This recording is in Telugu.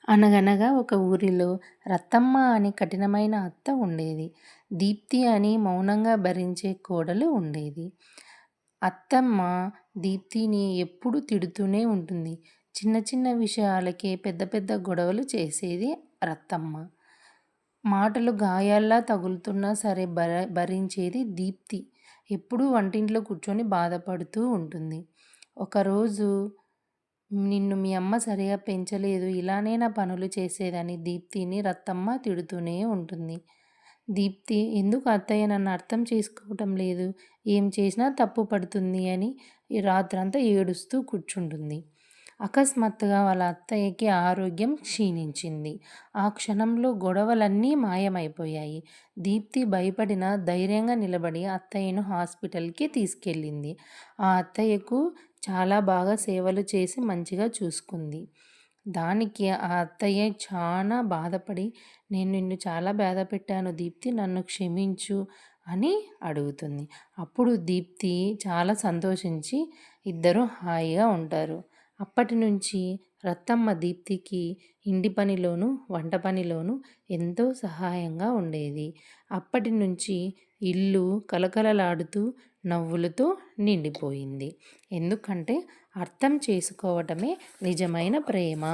అనగనగా ఒక ఊరిలో రత్తమ్మ అని కఠినమైన అత్త ఉండేది. దీప్తి అని మౌనంగా భరించే కోడలు ఉండేది. అత్తమ్మ దీప్తిని ఎప్పుడూ తిడుతూనే ఉంటుంది. చిన్న చిన్న విషయాలకే పెద్ద పెద్ద గొడవలు చేసేది రత్తమ్మ. మాటలు గాయాల్లా తగులుతున్నా సరే భరించేది దీప్తి. ఎప్పుడూ వంటింట్లో కూర్చొని బాధపడుతూ ఉంటుంది. ఒకరోజు నిన్ను మీ అమ్మ సరిగా పెంచలేదు, ఇలానేనా పనులు చేసేదని దీప్తిని రత్తమ్మ తిడుతూనే ఉంటుంది. దీప్తి ఎందుకు అత్తయ్య నన్ను అర్థం చేసుకోవటం లేదు, ఏం చేసినా తప్పు పడుతుంది అని ఈ రాత్రంతా ఏడుస్తూ కూర్చుంటుంది. అకస్మాత్తుగా వాళ్ళ అత్తయ్యకి ఆరోగ్యం క్షీణించింది. ఆ క్షణంలో గొడవలన్నీ మాయమైపోయాయి. దీప్తి భయపడిన ధైర్యంగా నిలబడి అత్తయ్యను హాస్పిటల్కి తీసుకెళ్ళింది. ఆ అత్తయ్యకు చాలా బాగా సేవలు చేసి మంచిగా చూసుకుంది. దానికి ఆ అత్తయ్య చాలా బాధపడి, నేను నిన్ను చాలా బాధ పెట్టాను దీప్తి, నన్ను క్షమించు అని అడుగుతుంది. అప్పుడు దీప్తి చాలా సంతోషించి ఇద్దరు హాయిగా ఉంటారు. అప్పటి నుంచి రత్తమ్మ దీప్తికి ఇంటి పనిలోనూ వంట పనిలోనూ ఎంతో సహాయంగా ఉండేది. అప్పటి నుంచి ఇల్లు కలకలలాడుతూ నవ్వులతో నిండిపోయింది. ఎందుకంటే అర్థం చేసుకోవటమే నిజమైన ప్రేమ.